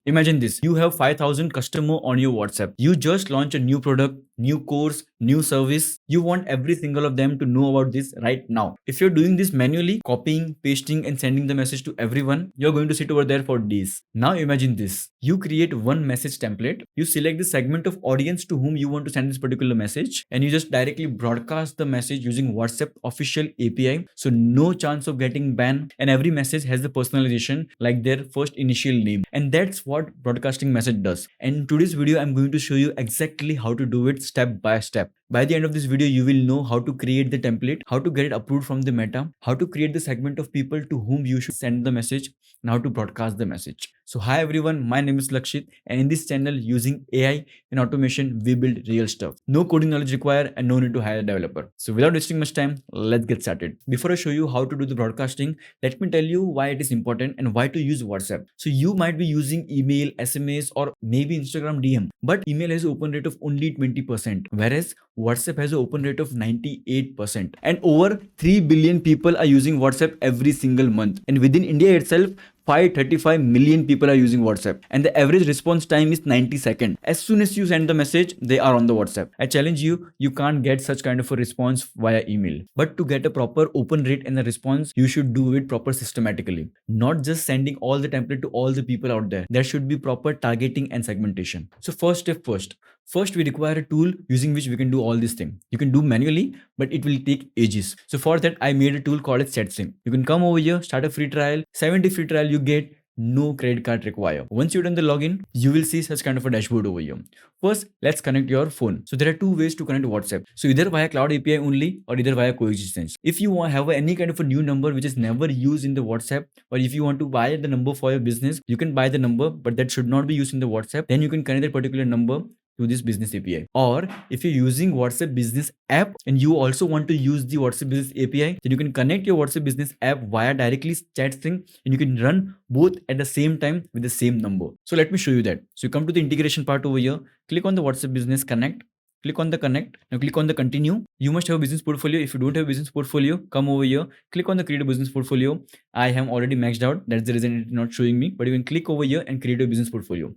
Imagine this, you have 5,000 customer on your WhatsApp. You just launch a new product, new course, new service. You want every single of them to know about this right now. If you're doing this manually, copying, pasting and sending the message to everyone, you're going to sit over there for days. Now imagine this, you create one message template, you select the segment of audience to whom you want to send this particular message, and you just directly broadcast the message using WhatsApp official API. So no chance of getting banned, and every message has the personalization like their first initial name. And that's what broadcasting message does. And in today's video, I'm going to show you exactly how to do it step by step. By the end of this video, you will know how to create the template, how to get it approved from the Meta, how to create the segment of people to whom you should send the message, and how to broadcast the message. So hi everyone, my name is Lakshit, and in this channel, using AI and automation, we build real stuff. No coding knowledge required and no need to hire a developer. So without wasting much time, let's get started. Before I show you how to do the broadcasting, let me tell you why it is important and why to use WhatsApp. So you might be using email, SMS or maybe Instagram DM, but email has an open rate of only 20%, whereas WhatsApp has an open rate of 98%. And over 3 billion people are using WhatsApp every single month. And within India itself, 535 million people are using WhatsApp, and the average response time is 90 seconds. As soon as you send the message, they are on the WhatsApp. I challenge you, you can't get such kind of a response via email. But to get a proper open rate and a response, you should do it proper systematically. Not just sending all the template to all the people out there. There should be proper targeting and segmentation. So first step first. First, we require a tool using which we can do all these things. You can do manually, but it will take ages. So for that, I made a tool called SetSync. You can come over here, start a free trial, 70 free trial you get, no credit card required. Once you've done the login, you will see such kind of a dashboard over here. First, let's connect your phone. So there are two ways to connect WhatsApp. So either via cloud API only or either via Coexistence. If you have any kind of a new number which is never used in the WhatsApp, or if you want to buy the number for your business, you can buy the number, but that should not be used in the WhatsApp. Then you can connect that particular number to this business API. Or if you're using WhatsApp business app and you also want to use the WhatsApp business API, then you can connect your WhatsApp business app via directly SetSync, and you can run both at the same time with the same number. So let me show you that. So you come to the integration part over here, click on the WhatsApp business connect, click on the connect, now click on the continue. You must have a business portfolio. If you don't have a business portfolio, come over here, click on the create a business portfolio. I am already maxed out, that's the reason it's not showing me, but you can click over here and create a business portfolio.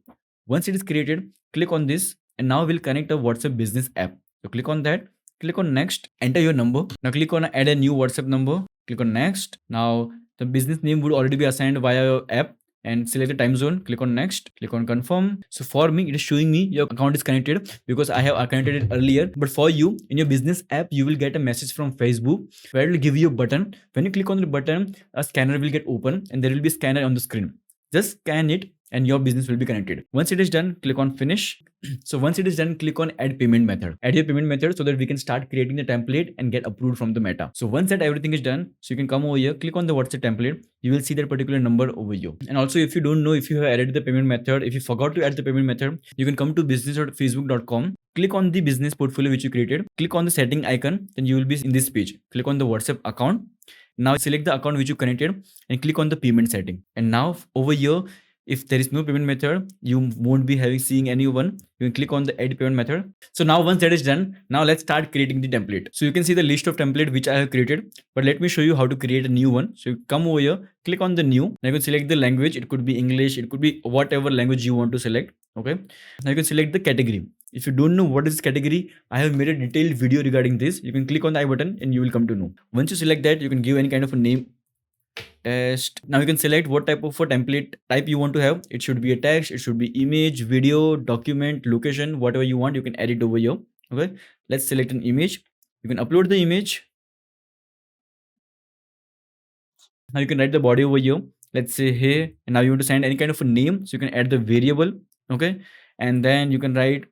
Once it is created, click on this, and now we'll connect a WhatsApp business app. So click on that, click on next, enter your number. Now click on add a new WhatsApp number, click on next. Now the business name would already be assigned via your app, and select the time zone, click on next, click on confirm. So for me, it is showing me your account is connected because I have connected it earlier. But for you, in your business app, you will get a message from Facebook where it will give you a button. When you click on the button, a scanner will get open and there will be a scanner on the screen. Just scan it and your business will be connected. Once it is done, click on finish. So once it is done, click on add payment method. Add your payment method so that we can start creating the template and get approved from the Meta. So once that everything is done, so you can come over here, click on the WhatsApp template. You will see that particular number over here. And also if you don't know if you have added the payment method, if you forgot to add the payment method, you can come to business.facebook.com. Click on the business portfolio which you created. Click on the setting icon, then you will be in this page. Click on the WhatsApp account. Now select the account which you connected and click on the payment setting. And now over here, if there is no payment method, you won't be seeing anyone. You can click on the add payment method. So now once that is done, now let's start creating the template. So you can see the list of template which I have created, but let me show you how to create a new one. So you come over here, click on the new. Now you can select the language. It could be English, it could be whatever language you want to select. Okay. Now you can select the category. If you don't know what is this category, I have made a detailed video regarding this. You can click on the I button and you will come to know. Once you select that, you can give any kind of a name. Test. Now you can select what type of a template type you want to have. It should be a text, it should be image, video, document, location, whatever you want, you can add it over here. Okay, let's select an image. You can upload the image. Now you can write the body over here. Let's say hey, and now you want to send any kind of a name, so you can add the variable. Okay, and then you can write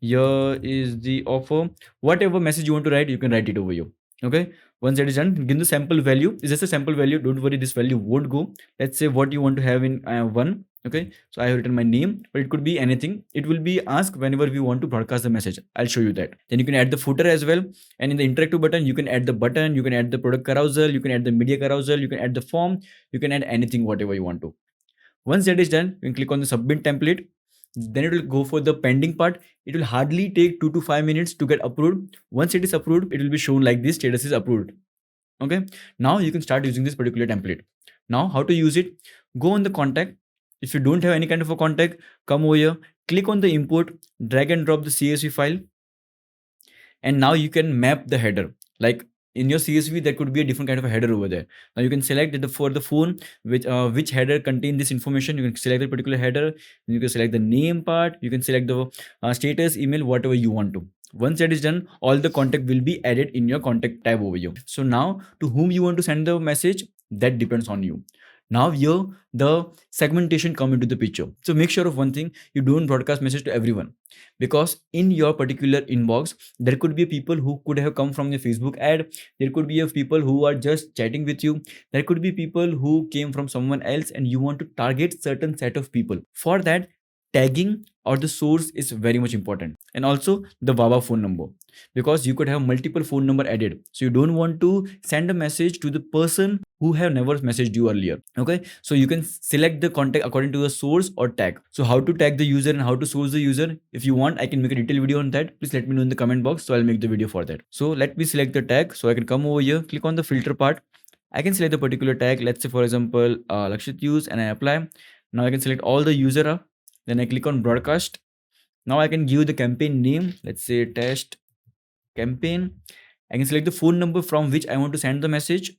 here is the offer. Whatever message you want to write, you can write it over here. Okay, once that is done, give the sample value. It's just a sample value, don't worry, this value won't go. Let's say what you want to have in one. Okay, so I have written my name, but it could be anything. It will be asked whenever we want to broadcast the message. I'll show you that. Then you can add the footer as well, and in the interactive button you can add the button, you can add the product carousel, you can add the media carousel, you can add the form, you can add anything whatever you want to. Once that is done, you can click on the submit template. Then it will go for the pending part. It will hardly take 2 to 5 minutes to get approved. Once it is approved, it will be shown like this: status is approved. Okay, now you can start using this particular template. Now how to use it? Go on the contact, If you don't have any kind of a contact, come over here, click on the import, drag and drop the CSV file, and now you can map the header. Like in your CSV, there could be a different kind of a header over there. Now you can select that for the phone, which header contain this information. You can select the particular header. You can select the name part. You can select the status, email, whatever you want to. Once that is done, all the contact will be added in your contact tab over here. So now to whom you want to send the message, that depends on you. Now here the segmentation come into the picture. So make sure of one thing, you don't broadcast message to everyone, because in your particular inbox there could be people who could have come from the Facebook ad, there could be people who are just chatting with you, there could be people who came from someone else, and you want to target certain set of people. For that, tagging or the source is very much important, and also the Baba phone number, because you could have multiple phone number added, so you don't want to send a message to the person who have never messaged you earlier. Okay, so you can select the contact according to the source or tag. So how to tag the user and how to source the user, if you want I can make a detailed video on that. Please let me know in the comment box, so I'll make the video for that. So let me select the tag. So I can come over here, click on the filter part, I can select the particular tag. Let's say for example Lakshit use, and I apply. Now I can select all the user, then I click on broadcast. Now I can give the campaign name, let's say test campaign. I can select the phone number from which I want to send the message.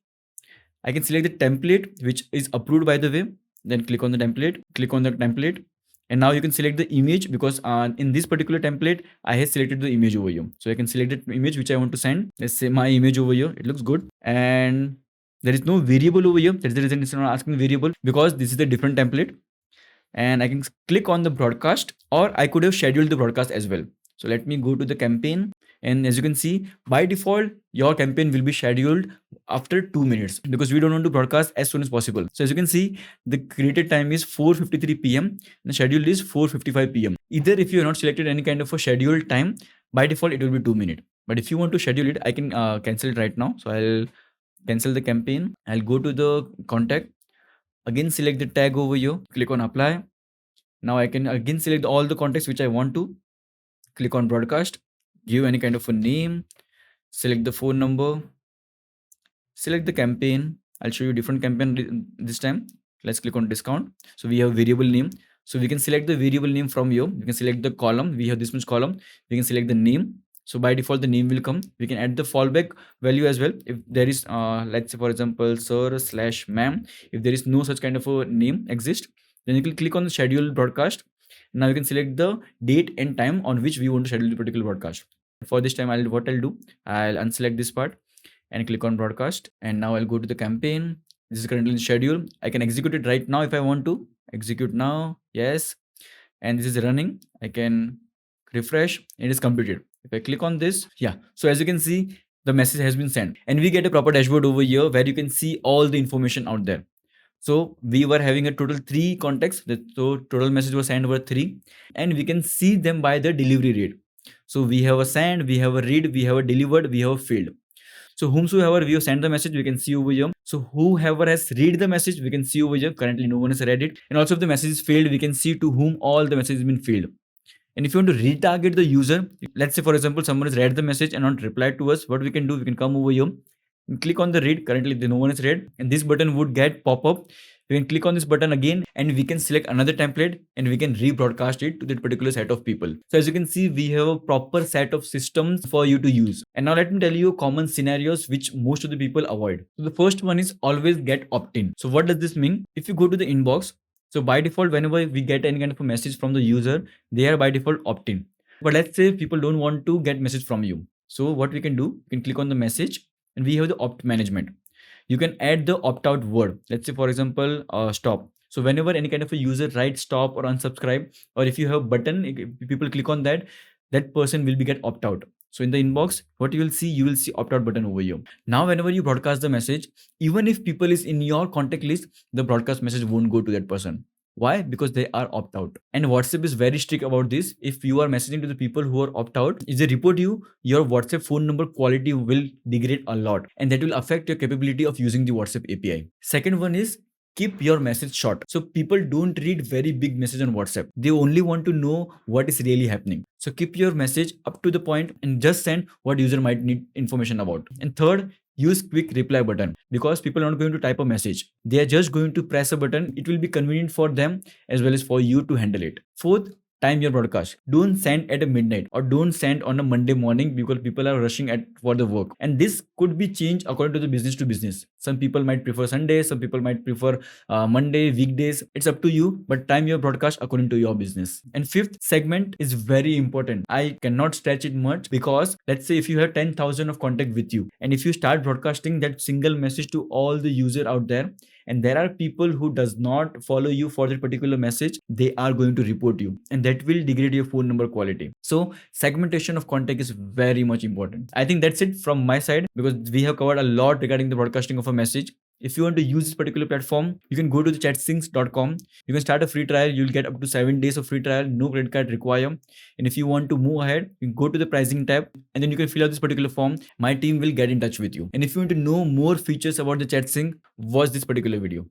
I can select the template which is approved by the way. Then click on the template, and now you can select the image, because in this particular template I have selected the image over here. So I can select the image which I want to send. Let's say my image over here, it looks good, and there is no variable over here. That's the reason it's not asking variable, because this is the different template. And I can click on the broadcast, or I could have scheduled the broadcast as well. So let me go to the campaign, and as you can see, by default your campaign will be scheduled after 2 minutes, because we don't want to broadcast as soon as possible. So as you can see, the created time is 4:53 p.m. and the scheduled is 4:55 p.m. Either if you have not selected any kind of a scheduled time, by default it will be 2 minutes. But if you want to schedule it, I can cancel it right now. So I'll cancel the campaign. I'll go to the contact, again select the tag over here, click on apply. Now I can again select all the contacts which I want to, click on broadcast, give any kind of a name, select the phone number, select the campaign. I'll show you different campaign this time. Let's click on discount. So we have variable name. So we can select the variable name from here. You can select the column. We have this much column. We can select the name. So by default, the name will come. We can add the fallback value as well. If there is, let's say for example, sir/ma'am. If there is no such kind of a name exist, then you can click on the schedule broadcast. Now you can select the date and time on which we want to schedule the particular broadcast. For this time, I'll do, I'll unselect this part and click on broadcast. And now I'll go to the campaign. This is currently in schedule. I can execute it right now if I want to. Execute now. Yes. And this is running. I can refresh. It is completed. If I click on this, yeah. So as you can see, the message has been sent, and we get a proper dashboard over here where you can see all the information out there. So we were having a total 3 contacts. So total message was sent over 3, and we can see them by the delivery rate. So we have a send, we have a read, we have a delivered, we have a failed. So whomsoever we have sent the message, we can see over here. So whoever has read the message, we can see over here. Currently no one has read it. And also if the message is failed, we can see to whom all the message has been failed. And if you want to retarget the user, let's say for example, someone has read the message and not replied to us, what we can do, we can come over here and click on the read. Currently no one is read, and this button would get pop up. We can click on this button again, and we can select another template, and we can rebroadcast it to that particular set of people. So as you can see, we have a proper set of systems for you to use. And now let me tell you common scenarios which most of the people avoid. So the first one is always get opt-in. So what does this mean? If you go to the inbox, so by default, whenever we get any kind of a message from the user, they are by default opt-in. But let's say people don't want to get message from you. So what we can do, you can click on the message, and we have the opt management. You can add the opt-out word. Let's say for example, stop. So whenever any kind of a user writes stop or unsubscribe, or if you have button, if people click on that, that person will be get opt-out. So in the inbox, what you will see opt-out button over here. Now, whenever you broadcast the message, even if people is in your contact list, the broadcast message won't go to that person. Why? Because they are opt-out. And WhatsApp is very strict about this. If you are messaging to the people who are opt-out, if they report you, your WhatsApp phone number quality will degrade a lot. And that will affect your capability of using the WhatsApp API. Second one is keep your message short. So people don't read very big message on WhatsApp. They only want to know what is really happening. So keep your message up to the point and just send what user might need information about. And third, use quick reply button, because people are not going to type a message. They are just going to press a button. It will be convenient for them as well as for you to handle it. Fourth, time your broadcast. Don't send at a midnight or don't send on a Monday morning, because people are rushing at for the work. And this could be changed according to the business to business. Some people might prefer Sunday, some people might prefer Monday, weekdays. It's up to you, but time your broadcast according to your business. And fifth, segment is very important. I cannot stretch it much, because let's say if you have 10,000 of contact with you, and if you start broadcasting that single message to all the user out there, and there are people who does not follow you for that particular message, they are going to report you, and that will degrade your phone number quality. So segmentation of contact is very much important. I think that's it from my side, because we have covered a lot regarding the broadcasting of a message. If you want to use this particular platform, you can go to the chatsyncs.com. You can start a free trial. You'll get up to 7 days of free trial, no credit card required. And if you want to move ahead, you can go to the pricing tab, and then you can fill out this particular form. My team will get in touch with you. And if you want to know more features about the ChatSync, watch this particular video.